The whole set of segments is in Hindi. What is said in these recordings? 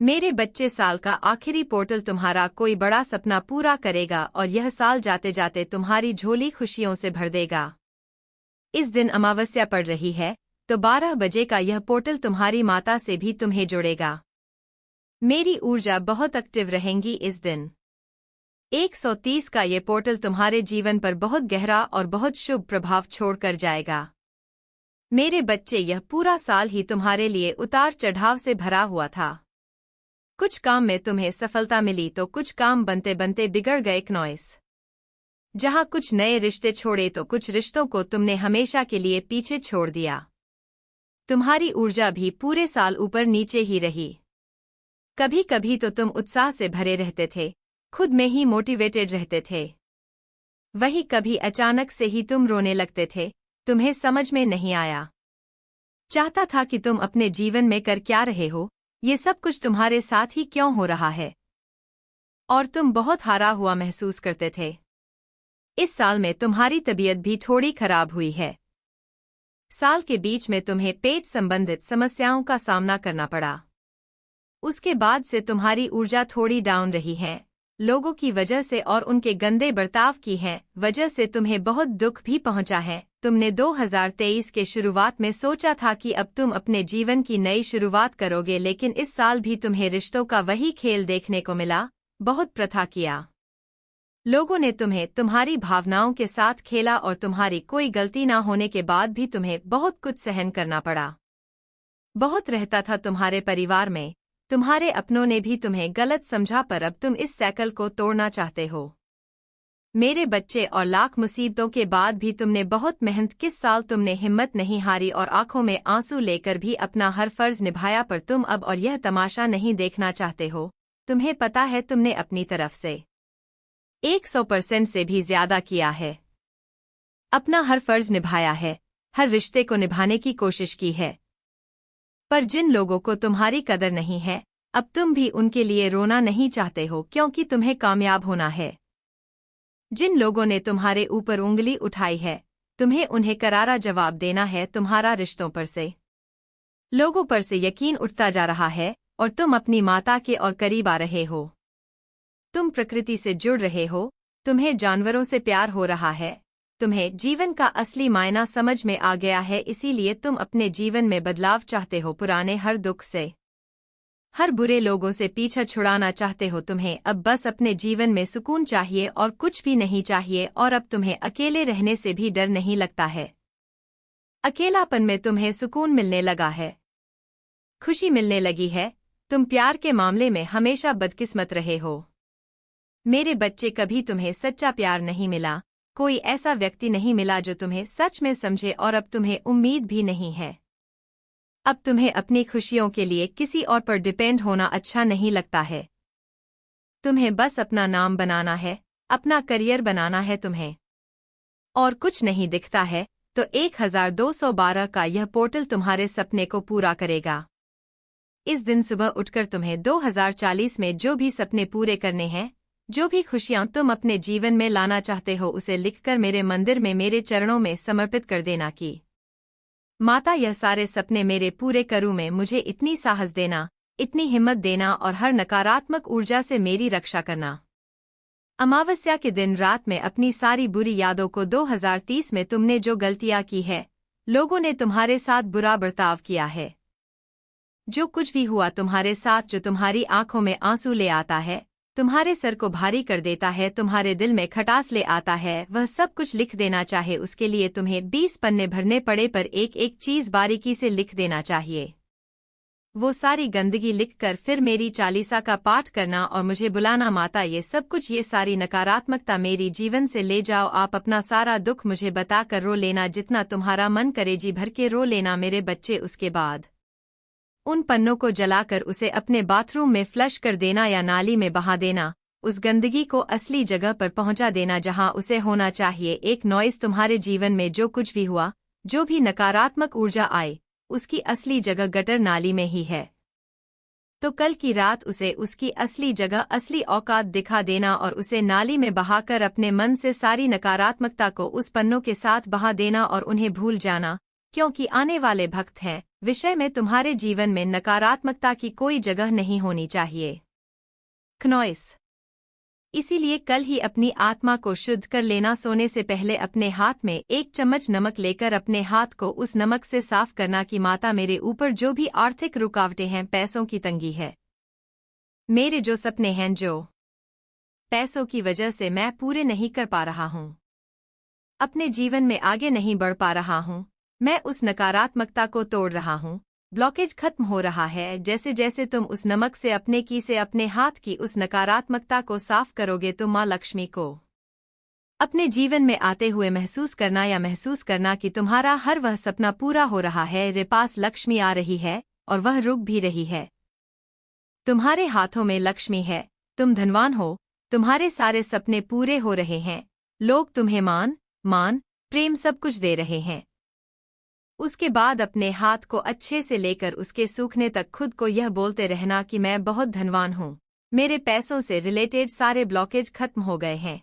मेरे बच्चे, साल का आखिरी पोर्टल तुम्हारा कोई बड़ा सपना पूरा करेगा और यह साल जाते जाते तुम्हारी झोली खुशियों से भर देगा। इस दिन अमावस्या पड़ रही है, तो 12 बजे का यह पोर्टल तुम्हारी माता से भी तुम्हें जोड़ेगा। मेरी ऊर्जा बहुत एक्टिव रहेंगी इस दिन। 130 का ये पोर्टल तुम्हारे जीवन पर बहुत गहरा और बहुत शुभ प्रभाव छोड़कर जाएगा। मेरे बच्चे, यह पूरा साल ही तुम्हारे लिए उतार चढ़ाव से भरा हुआ था। कुछ काम में तुम्हें सफलता मिली तो कुछ काम बनते बनते बिगड़ गए। नॉइस जहां कुछ नए रिश्ते छोड़े तो कुछ रिश्तों को तुमने हमेशा के लिए पीछे छोड़ दिया। तुम्हारी ऊर्जा भी पूरे साल ऊपर नीचे ही रही। कभी कभी तो तुम उत्साह से भरे रहते थे, खुद में ही मोटिवेटेड रहते थे। वही कभी अचानक से ही तुम रोने लगते थे, तुम्हें समझ में नहीं आया। चाहता था कि तुम अपने जीवन में कर क्या रहे हो, ये सब कुछ तुम्हारे साथ ही क्यों हो रहा है, और तुम बहुत हारा हुआ महसूस करते थे। इस साल में तुम्हारी तबीयत भी थोड़ी खराब हुई है। साल के बीच में तुम्हें पेट संबंधित समस्याओं का सामना करना पड़ा। उसके बाद से तुम्हारी ऊर्जा थोड़ी डाउन रही है। लोगों की वजह से और उनके गंदे बर्ताव की है वजह से तुम्हें बहुत दुख भी पहुंचा है। तुमने 2023 के शुरुआत में सोचा था कि अब तुम अपने जीवन की नई शुरुआत करोगे, लेकिन इस साल भी तुम्हें रिश्तों का वही खेल देखने को मिला। बहुत प्रथा किया। लोगों ने तुम्हें तुम्हारी भावनाओं के साथ खेला और तुम्हारी कोई गलती ना होने के बाद भी तुम्हें बहुत कुछ सहन करना पड़ा। बहुत रहता था तुम्हारे परिवार में, तुम्हारे अपनों ने भी तुम्हें गलत समझा, पर अब तुम इस साइकिल को तोड़ना चाहते हो। मेरे बच्चे, और लाख मुसीबतों के बाद भी तुमने बहुत मेहनत किस साल तुमने हिम्मत नहीं हारी और आंखों में आंसू लेकर भी अपना हर फर्ज निभाया, पर तुम अब और यह तमाशा नहीं देखना चाहते हो। तुम्हें पता है तुमने अपनी तरफ से 100% से भी ज्यादा किया है। अपना हर फर्ज निभाया है, हर रिश्ते को निभाने की कोशिश की है। पर जिन लोगों को तुम्हारी कदर नहीं है, अब तुम भी उनके लिए रोना नहीं चाहते हो, क्योंकि तुम्हें कामयाब होना है। जिन लोगों ने तुम्हारे ऊपर उंगली उठाई है, तुम्हें उन्हें करारा जवाब देना है। तुम्हारा रिश्तों पर से, लोगों पर से यकीन उठता जा रहा है और तुम अपनी माता के और करीब आ रहे हो। तुम प्रकृति से जुड़ रहे हो, तुम्हें जानवरों से प्यार हो रहा है। तुम्हें जीवन का असली मायना समझ में आ गया है, इसीलिए तुम अपने जीवन में बदलाव चाहते हो। पुराने हर दुख से, हर बुरे लोगों से पीछा छुड़ाना चाहते हो। तुम्हें अब बस अपने जीवन में सुकून चाहिए और कुछ भी नहीं चाहिए, और अब तुम्हें अकेले रहने से भी डर नहीं लगता है। अकेलापन में तुम्हें सुकून मिलने लगा है, खुशी मिलने लगी है। तुम प्यार के मामले में हमेशा बदकिस्मत रहे हो। मेरे बच्चे, कभी तुम्हें सच्चा प्यार नहीं मिला। कोई ऐसा व्यक्ति नहीं मिला जो तुम्हें सच में समझे, और अब तुम्हें उम्मीद भी नहीं है। अब तुम्हें अपनी खुशियों के लिए किसी और पर डिपेंड होना अच्छा नहीं लगता है। तुम्हें बस अपना नाम बनाना है, अपना करियर बनाना है तुम्हें, और कुछ नहीं दिखता है। तो 1212 का यह पोर्टल तुम्हारे सपने को पूरा करेगा। इस दिन सुबह उठकर तुम्हें 2040 में जो भी सपने पूरे करने हैं, जो भी खुशियां तुम अपने जीवन में लाना चाहते हो, उसे लिखकर मेरे मंदिर में मेरे चरणों में समर्पित कर देना कि माता, यह सारे सपने मेरे पूरे करूं मैं। मुझे इतनी साहस देना, इतनी हिम्मत देना और हर नकारात्मक ऊर्जा से मेरी रक्षा करना। अमावस्या के दिन रात में अपनी सारी बुरी यादों को 2030 में तुमने जो गलतियां की है, लोगों ने तुम्हारे साथ बुरा बर्ताव किया है, जो कुछ भी हुआ तुम्हारे साथ, जो तुम्हारी आंखों में आंसू ले आता है, तुम्हारे सर को भारी कर देता है, तुम्हारे दिल में खटास ले आता है, वह सब कुछ लिख देना चाहे। उसके लिए तुम्हें 20 पन्ने भरने पड़े, पर एक एक चीज बारीकी से लिख देना चाहिए। वो सारी गंदगी लिखकर फिर मेरी चालीसा का पाठ करना और मुझे बुलाना। माता, ये सब कुछ, ये सारी नकारात्मकता मेरी जीवन से ले जाओ। आप अपना सारा दुख मुझे बताकर रो लेना, जितना तुम्हारा मन करे जी भर के रो लेना। मेरे बच्चे, उसके बाद उन पन्नों को जलाकर उसे अपने बाथरूम में फ्लश कर देना या नाली में बहा देना। उस गंदगी को असली जगह पर पहुंचा देना जहां उसे होना चाहिए। एक नॉइस, तुम्हारे जीवन में जो कुछ भी हुआ, जो भी नकारात्मक ऊर्जा आए, उसकी असली जगह गटर नाली में ही है। तो कल की रात उसे उसकी असली जगह, असली औकात दिखा देना और उसे नाली में बहाकर अपने मन से सारी नकारात्मकता को उस पन्नों के साथ बहा देना और उन्हें भूल जाना, क्योंकि आने वाले भक्त हैं, विषय में तुम्हारे जीवन में नकारात्मकता की कोई जगह नहीं होनी चाहिए। क्नॉइस। इसीलिए कल ही अपनी आत्मा को शुद्ध कर लेना। सोने से पहले अपने हाथ में 1 चम्मच नमक लेकर अपने हाथ को उस नमक से साफ करना कि माता मेरे ऊपर जो भी आर्थिक रुकावटें हैं, पैसों की तंगी है, मेरे जो सपने हैं जो पैसों की वजह से मैं पूरे नहीं कर पा रहा हूँ, अपने जीवन में आगे नहीं बढ़ पा रहा हूँ, मैं उस नकारात्मकता को तोड़ रहा हूँ। ब्लॉकेज खत्म हो रहा है। जैसे जैसे तुम उस नमक से अपने हाथ की उस नकारात्मकता को साफ करोगे, तो माँ लक्ष्मी को अपने जीवन में आते हुए महसूस करना कि तुम्हारा हर वह सपना पूरा हो रहा है। रे पास लक्ष्मी आ रही है और वह रुक भी रही है। तुम्हारे हाथों में लक्ष्मी है, तुम धनवान हो, तुम्हारे सारे सपने पूरे हो रहे हैं, लोग तुम्हें मान प्रेम सब कुछ दे रहे हैं। उसके बाद अपने हाथ को अच्छे से लेकर उसके सूखने तक खुद को यह बोलते रहना कि मैं बहुत धनवान हूँ, मेरे पैसों से रिलेटेड सारे ब्लॉकेज खत्म हो गए हैं।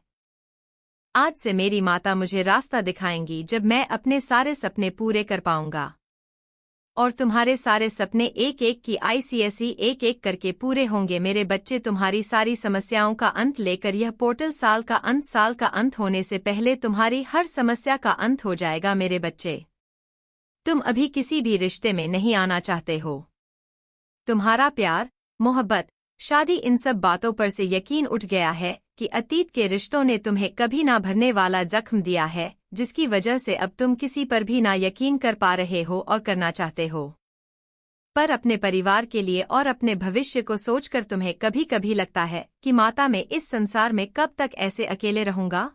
आज से मेरी माता मुझे रास्ता दिखाएंगी जब मैं अपने सारे सपने पूरे कर पाऊंगा। और तुम्हारे सारे सपने एक एक की ICSE एक एक करके पूरे होंगे। मेरे बच्चे, तुम्हारी सारी समस्याओं का अंत लेकर यह पोर्टल साल का अंत होने से पहले तुम्हारी हर समस्या का अंत हो जाएगा। मेरे बच्चे, तुम अभी किसी भी रिश्ते में नहीं आना चाहते हो। तुम्हारा प्यार, मोहब्बत, शादी, इन सब बातों पर से यकीन उठ गया है कि अतीत के रिश्तों ने तुम्हें कभी ना भरने वाला जख्म दिया है, जिसकी वजह से अब तुम किसी पर भी ना यकीन कर पा रहे हो और करना चाहते हो। पर अपने परिवार के लिए और अपने भविष्य को सोचकर तुम्हें कभी कभी लगता है कि माता, मैं इस संसार में कब तक ऐसे अकेले रहूंगा।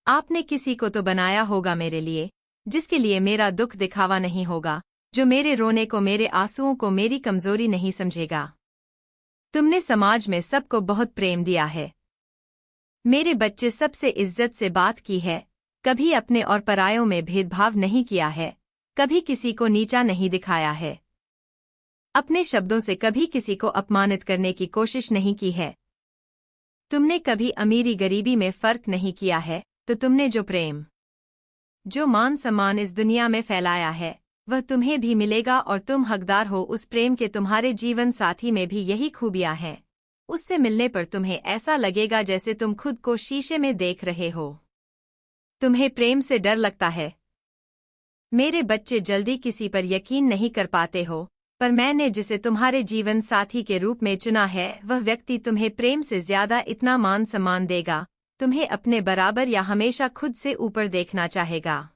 आपने किसी को तो बनाया होगा मेरे लिए, जिसके लिए मेरा दुख दिखावा नहीं होगा, जो मेरे रोने को, मेरे आंसुओं को मेरी कमजोरी नहीं समझेगा। तुमने समाज में सबको बहुत प्रेम दिया है। मेरे बच्चे, सबसे इज्जत से बात की है, कभी अपने और परायों में भेदभाव नहीं किया है, कभी किसी को नीचा नहीं दिखाया है, अपने शब्दों से कभी किसी को अपमानित करने की कोशिश नहीं की है। तुमने कभी अमीरी गरीबी में फर्क नहीं किया है। तो तुमने जो प्रेम, जो मान सम्मान इस दुनिया में फैलाया है, वह तुम्हें भी मिलेगा और तुम हकदार हो उस प्रेम के। तुम्हारे जीवन साथी में भी यही खूबियां हैं। उससे मिलने पर तुम्हें ऐसा लगेगा जैसे तुम खुद को शीशे में देख रहे हो। तुम्हें प्रेम से डर लगता है। मेरे बच्चे, जल्दी किसी पर यकीन नहीं कर पाते हो, पर मैंने जिसे तुम्हारे जीवन साथी के रूप में चुना है, वह व्यक्ति तुम्हें प्रेम से ज्यादा इतना मान सम्मान देगा, तुम्हें अपने बराबर या हमेशा खुद से ऊपर देखना चाहेगा।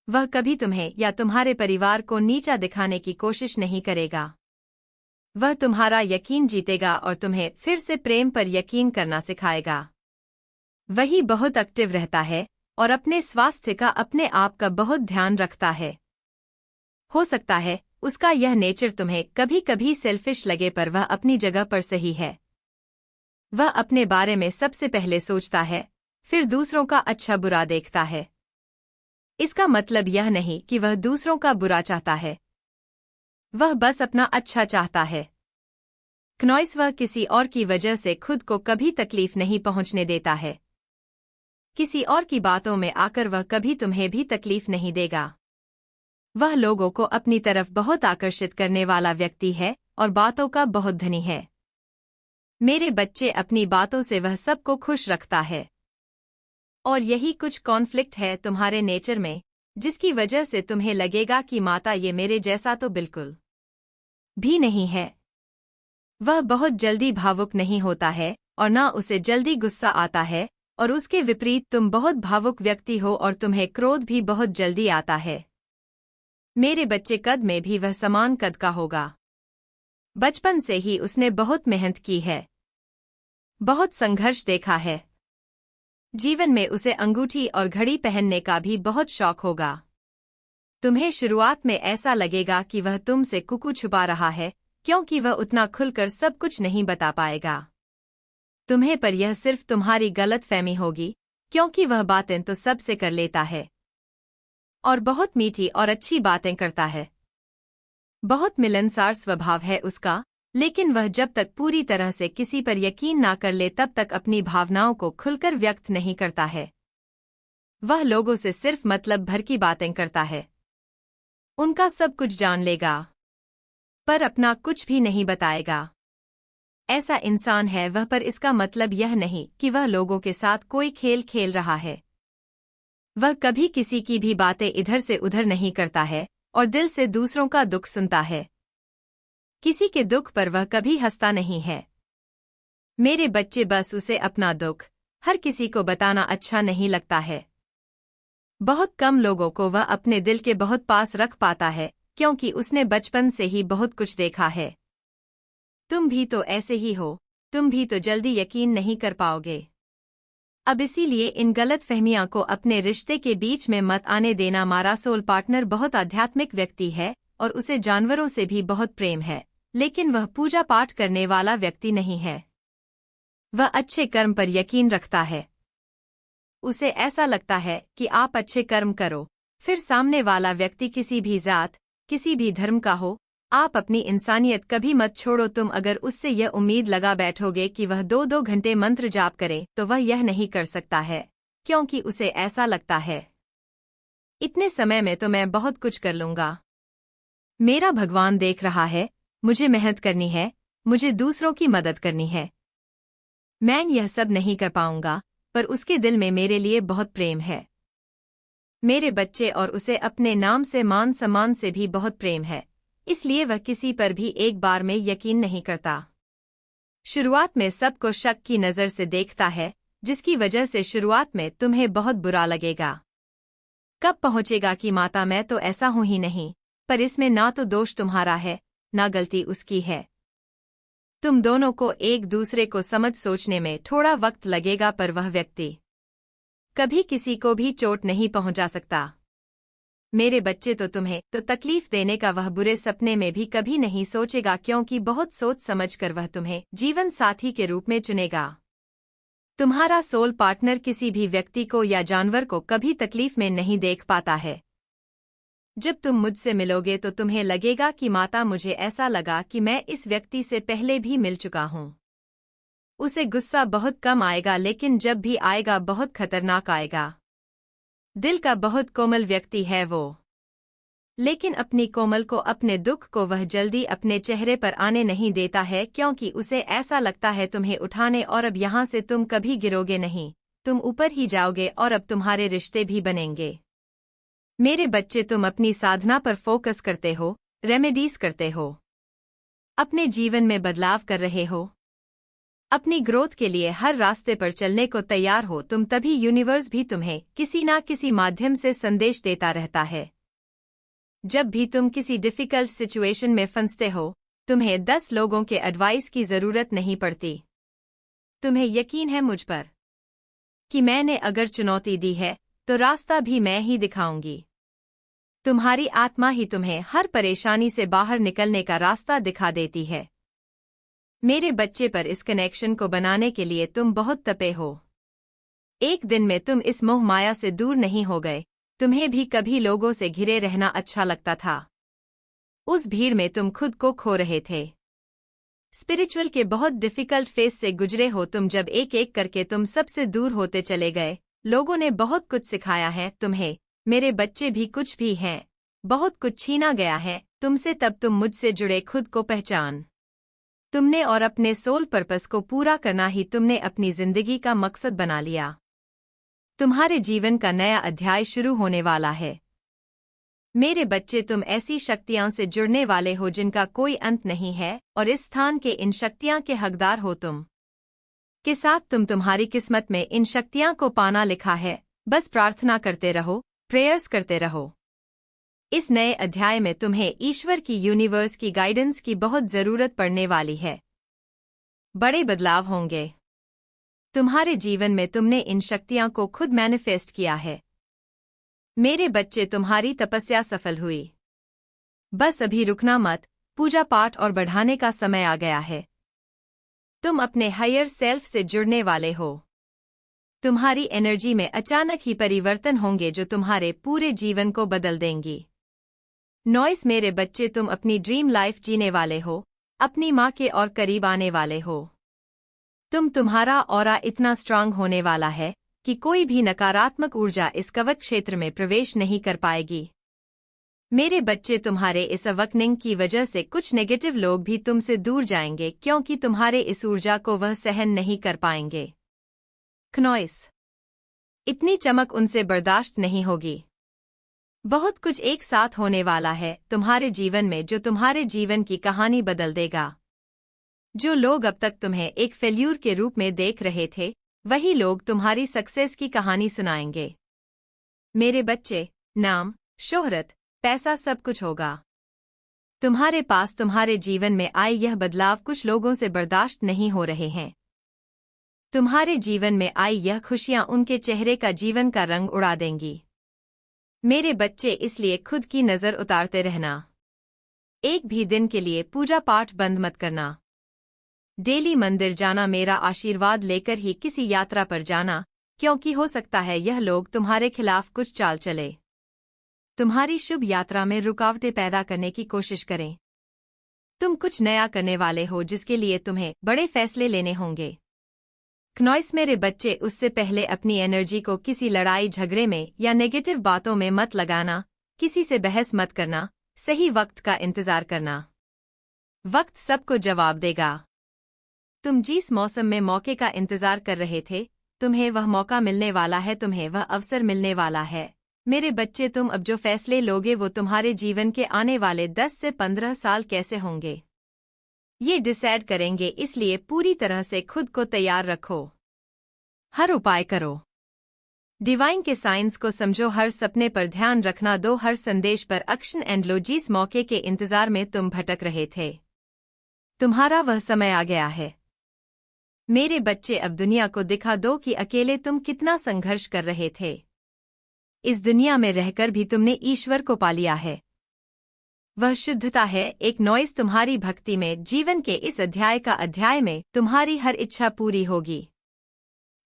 वह कभी तुम्हें या तुम्हारे परिवार को नीचा दिखाने की कोशिश नहीं करेगा। वह तुम्हारा यकीन जीतेगा और तुम्हें फिर से प्रेम पर यकीन करना सिखाएगा। वही बहुत एक्टिव रहता है और अपने स्वास्थ्य का, अपने आप का बहुत ध्यान रखता है। हो सकता है उसका यह नेचर तुम्हें कभी कभी सेल्फिश लगे, पर वह अपनी जगह पर सही है। वह अपने बारे में सबसे पहले सोचता है, फिर दूसरों का अच्छा बुरा देखता है। इसका मतलब यह नहीं कि वह दूसरों का बुरा चाहता है, वह बस अपना अच्छा चाहता है। क्नॉइस, वह किसी और की वजह से खुद को कभी तकलीफ नहीं पहुंचने देता है। किसी और की बातों में आकर वह कभी तुम्हें भी तकलीफ नहीं देगा। वह लोगों को अपनी तरफ बहुत आकर्षित करने वाला व्यक्ति है और बातों का बहुत धनी है। मेरे बच्चे, अपनी बातों से वह सबको खुश रखता है। और यही कुछ कॉन्फ्लिक्ट है तुम्हारे नेचर में, जिसकी वजह से तुम्हें लगेगा कि माता, ये मेरे जैसा तो बिल्कुल भी नहीं है। वह बहुत जल्दी भावुक नहीं होता है और ना उसे जल्दी गुस्सा आता है, और उसके विपरीत तुम बहुत भावुक व्यक्ति हो और तुम्हें क्रोध भी बहुत जल्दी आता है। मेरे बच्चे, कद में भी वह समान कद का होगा। बचपन से ही उसने बहुत मेहनत की है, बहुत संघर्ष देखा है। जीवन में उसे अंगूठी और घड़ी पहनने का भी बहुत शौक होगा। तुम्हें शुरुआत में ऐसा लगेगा कि वह तुमसे कुकू छुपा रहा है, क्योंकि वह उतना खुलकर सब कुछ नहीं बता पाएगा तुम्हें, पर यह सिर्फ तुम्हारी गलतफहमी होगी, क्योंकि वह बातें तो सबसे कर लेता है और बहुत मीठी और अच्छी बातें करता है। बहुत मिलनसार स्वभाव है उसका, लेकिन वह जब तक पूरी तरह से किसी पर यकीन ना कर ले तब तक अपनी भावनाओं को खुलकर व्यक्त नहीं करता है। वह लोगों से सिर्फ मतलब भर की बातें करता है। उनका सब कुछ जान लेगा, पर अपना कुछ भी नहीं बताएगा। ऐसा इंसान है वह, पर इसका मतलब यह नहीं कि वह लोगों के साथ कोई खेल खेल रहा है। वह कभी किसी की भी बातें इधर से उधर नहीं करता है और दिल से दूसरों का दुख सुनता है। किसी के दुख पर वह कभी हंसता नहीं है। मेरे बच्चे, बस उसे अपना दुख हर किसी को बताना अच्छा नहीं लगता है। बहुत कम लोगों को वह अपने दिल के बहुत पास रख पाता है, क्योंकि उसने बचपन से ही बहुत कुछ देखा है। तुम भी तो ऐसे ही हो, तुम भी तो जल्दी यकीन नहीं कर पाओगे। अब इसीलिए इन गलत फहमियां को अपने रिश्ते के बीच में मत आने देना। हमारा सोल पार्टनर बहुत आध्यात्मिक व्यक्ति है और उसे जानवरों से भी बहुत प्रेम है, लेकिन वह पूजा पाठ करने वाला व्यक्ति नहीं है। वह अच्छे कर्म पर यकीन रखता है। उसे ऐसा लगता है कि आप अच्छे कर्म करो, फिर सामने वाला व्यक्ति किसी भी जात, किसी भी धर्म का हो, आप अपनी इंसानियत कभी मत छोड़ो। तुम अगर उससे यह उम्मीद लगा बैठोगे कि वह 2-2 घंटे मंत्र जाप करे, तो वह यह नहीं कर सकता है, क्योंकि उसे ऐसा लगता है इतने समय में तो मैं बहुत कुछ कर लूंगा। मेरा भगवान देख रहा है, मुझे मेहनत करनी है, मुझे दूसरों की मदद करनी है। मैं यह सब नहीं कर पाऊंगा, पर उसके दिल में मेरे लिए बहुत प्रेम है। मेरे बच्चे और उसे अपने नाम से मान सम्मान से भी बहुत प्रेम है, इसलिए वह किसी पर भी एक बार में यकीन नहीं करता। शुरुआत में सबको शक की नज़र से देखता है, जिसकी वजह से शुरुआत में तुम्हें बहुत बुरा लगेगा। कब पहुंचेगा कि माता मैं तो ऐसा हूं ही नहीं, पर इसमें ना तो दोष तुम्हारा है, ना गलती उसकी है। तुम दोनों को एक दूसरे को समझ सोचने में थोड़ा वक्त लगेगा, पर वह व्यक्ति कभी किसी को भी चोट नहीं पहुंचा सकता। मेरे बच्चे, तो तुम्हें तो तकलीफ देने का वह बुरे सपने में भी कभी नहीं सोचेगा, क्योंकि बहुत सोच समझकर वह तुम्हें जीवन साथी के रूप में चुनेगा। तुम्हारा सोल पार्टनर किसी भी व्यक्ति को या जानवर को कभी तकलीफ में नहीं देख पाता है। जब तुम मुझसे मिलोगे तो तुम्हें लगेगा कि माता, मुझे ऐसा लगा कि मैं इस व्यक्ति से पहले भी मिल चुका हूं। उसे गुस्सा बहुत कम आएगा, लेकिन जब भी आएगा बहुत खतरनाक आएगा। दिल का बहुत कोमल व्यक्ति है वो, लेकिन अपनी कोमल को, अपने दुख को वह जल्दी अपने चेहरे पर आने नहीं देता है, क्योंकि उसे ऐसा लगता है तुम्हें उठाने और अब यहाँ से तुम कभी गिरोगे नहीं, तुम ऊपर ही जाओगे और अब तुम्हारे रिश्ते भी बनेंगे। मेरे बच्चे, तुम अपनी साधना पर फोकस करते हो, रेमेडीज करते हो, अपने जीवन में बदलाव कर रहे हो, अपनी ग्रोथ के लिए हर रास्ते पर चलने को तैयार हो तुम, तभी यूनिवर्स भी तुम्हें किसी ना किसी माध्यम से संदेश देता रहता है। जब भी तुम किसी डिफिकल्ट सिचुएशन में फंसते हो, तुम्हें 10 लोगों के एडवाइस की जरूरत नहीं पड़ती। तुम्हें यकीन है मुझ पर कि मैंने अगर चुनौती दी है तो रास्ता भी मैं ही दिखाऊंगी। तुम्हारी आत्मा ही तुम्हें हर परेशानी से बाहर निकलने का रास्ता दिखा देती है। मेरे बच्चे, पर इस कनेक्शन को बनाने के लिए तुम बहुत तपे हो। एक दिन में तुम इस मोह माया से दूर नहीं हो गए। तुम्हें भी कभी लोगों से घिरे रहना अच्छा लगता था। उस भीड़ में तुम खुद को खो रहे थे। स्पिरिचुअल के बहुत डिफिकल्ट फेज से गुजरे हो तुम, जब एक एक करके तुम सबसे दूर होते चले गए। लोगों ने बहुत कुछ सिखाया है तुम्हें, मेरे बच्चे भी कुछ भी हैं, बहुत कुछ छीना गया है तुमसे, तब तुम मुझसे जुड़े खुद को पहचान तुमने और अपने सोल पर्पस को पूरा करना ही तुमने अपनी जिंदगी का मकसद बना लिया। तुम्हारे जीवन का नया अध्याय शुरू होने वाला है। मेरे बच्चे, तुम ऐसी शक्तियां से जुड़ने वाले हो जिनका कोई अंत नहीं है, और इस स्थान के इन शक्तियां के हकदार हो तुम के साथ तुम्हारी किस्मत में इन शक्तियां को पाना लिखा है। बस प्रार्थना करते रहो, प्रेयर्स करते रहो। इस नए अध्याय में तुम्हें ईश्वर की, यूनिवर्स की गाइडेंस की बहुत जरूरत पड़ने वाली है। बड़े बदलाव होंगे तुम्हारे जीवन में। तुमने इन शक्तियां को खुद मैनिफेस्ट किया है। मेरे बच्चे, तुम्हारी तपस्या सफल हुई। बस अभी रुकना मत, पूजा पाठ और बढ़ाने का समय आ गया है। तुम अपने हायर सेल्फ से जुड़ने वाले हो। तुम्हारी एनर्जी में अचानक ही परिवर्तन होंगे जो तुम्हारे पूरे जीवन को बदल देंगी। नॉइस, मेरे बच्चे, तुम अपनी ड्रीम लाइफ जीने वाले हो, अपनी माँ के और करीब आने वाले हो। तुम्हारा ऑरा इतना स्ट्रांग होने वाला है कि कोई भी नकारात्मक ऊर्जा इस कवच क्षेत्र में प्रवेश नहीं कर पाएगी। मेरे बच्चे, तुम्हारे इस अवकनिंग की वजह से कुछ नेगेटिव लोग भी तुमसे दूर जाएंगे क्योंकि तुम्हारे इस ऊर्जा को वह सहन नहीं कर पाएंगे। क्नॉइस, इतनी चमक उनसे बर्दाश्त नहीं होगी। बहुत कुछ एक साथ होने वाला है तुम्हारे जीवन में जो तुम्हारे जीवन की कहानी बदल देगा। जो लोग अब तक तुम्हें एक फेल्यूर के रूप में देख रहे थे, वही लोग तुम्हारी सक्सेस की कहानी सुनाएंगे। मेरे बच्चे, नाम, शोहरत, पैसा सब कुछ होगा। तुम्हारे पास तुम्हारे जीवन में आए यह बदलाव कुछ लोगों से बर्दाश्त नहीं हो रहे हैं। तुम्हारे जीवन में आई यह खुशियां उनके चेहरे का जीवन का रंग उड़ा देंगी। मेरे बच्चे, इसलिए खुद की नज़र उतारते रहना। एक भी दिन के लिए पूजा पाठ बंद मत करना। डेली मंदिर जाना, मेरा आशीर्वाद लेकर ही किसी यात्रा पर जाना, क्योंकि हो सकता है यह लोग तुम्हारे खिलाफ कुछ चाल चले। तुम्हारी शुभ यात्रा में रुकावटें पैदा करने की कोशिश करें। तुम कुछ नया करने वाले हो जिसके लिए तुम्हें बड़े फैसले लेने होंगे। क्नॉइस, मेरे बच्चे, उससे पहले अपनी एनर्जी को किसी लड़ाई झगड़े में या नेगेटिव बातों में मत लगाना। किसी से बहस मत करना। सही वक्त का इंतजार करना। वक्त सबको जवाब देगा। तुम जिस मौसम में मौके का इंतजार कर रहे थे, तुम्हें वह मौका मिलने वाला है, तुम्हें वह अवसर मिलने वाला है। मेरे बच्चे, तुम अब जो फैसले लोगे वो तुम्हारे जीवन के आने वाले 10 से 15 साल कैसे होंगे, ये डिसाइड करेंगे। इसलिए पूरी तरह से खुद को तैयार रखो। हर उपाय करो। डिवाइन के साइंस को समझो। हर सपने पर ध्यान रखना दो। हर संदेश पर एक्शन एंड लो। जिस मौके के इंतजार में तुम भटक रहे थे, तुम्हारा वह समय आ गया है। मेरे बच्चे, अब दुनिया को दिखा दो कि अकेले तुम कितना संघर्ष कर रहे थे। इस दुनिया में रहकर भी तुमने ईश्वर को पा लिया है। वह शुद्धता है। एक नॉइस तुम्हारी भक्ति में। जीवन के इस अध्याय में तुम्हारी हर इच्छा पूरी होगी।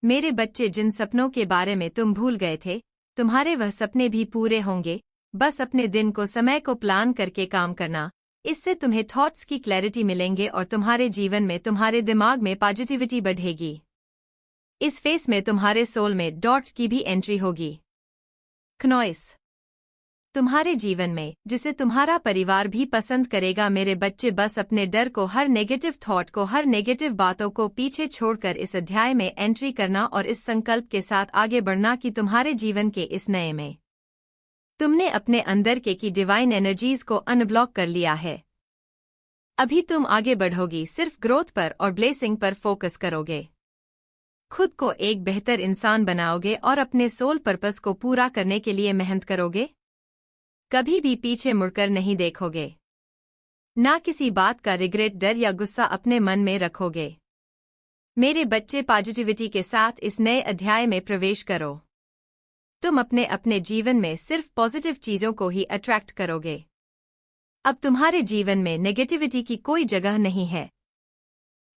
मेरे बच्चे, जिन सपनों के बारे में तुम भूल गए थे, तुम्हारे वह सपने भी पूरे होंगे। बस अपने दिन को, समय को प्लान करके काम करना। इससे तुम्हें थॉट्स की क्लैरिटी मिलेंगे और तुम्हारे जीवन में, तुम्हारे दिमाग में पॉजिटिविटी बढ़ेगी। इस फेस में तुम्हारे सोल में डॉट की भी एंट्री होगी। क्नॉइस, तुम्हारे जीवन में, जिसे तुम्हारा परिवार भी पसंद करेगा। मेरे बच्चे, बस अपने डर को, हर नेगेटिव थॉट को, हर नेगेटिव बातों को पीछे छोड़कर इस अध्याय में एंट्री करना और इस संकल्प के साथ आगे बढ़ना कि तुम्हारे जीवन के इस नए में तुमने अपने अंदर की डिवाइन एनर्जीज को अनब्लॉक कर लिया है। अभी तुम आगे बढ़ोगी, सिर्फ ग्रोथ पर और ब्लेसिंग पर फोकस करोगे। खुद को एक बेहतर इंसान बनाओगे और अपने सोल पर्पस को पूरा करने के लिए मेहनत करोगे। कभी भी पीछे मुड़कर नहीं देखोगे। ना किसी बात का रिग्रेट, डर या गुस्सा अपने मन में रखोगे। मेरे बच्चे, पॉजिटिविटी के साथ इस नए अध्याय में प्रवेश करो। तुम अपने जीवन में सिर्फ पॉजिटिव चीजों को ही अट्रैक्ट करोगे। अब तुम्हारे जीवन में नेगेटिविटी की कोई जगह नहीं है।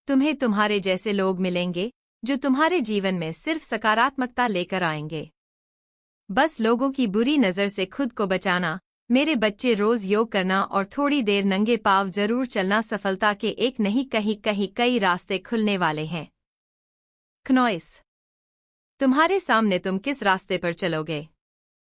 तुम्हें तुम्हारे जैसे लोग मिलेंगे जो तुम्हारे जीवन में सिर्फ सकारात्मकता लेकर आएंगे। बस लोगों की बुरी नज़र से खुद को बचाना। मेरे बच्चे, रोज योग करना और थोड़ी देर नंगे पांव जरूर चलना। सफलता के एक नहीं, कहीं कई रास्ते खुलने वाले हैं। क्नॉइस, तुम्हारे सामने, तुम किस रास्ते पर चलोगे?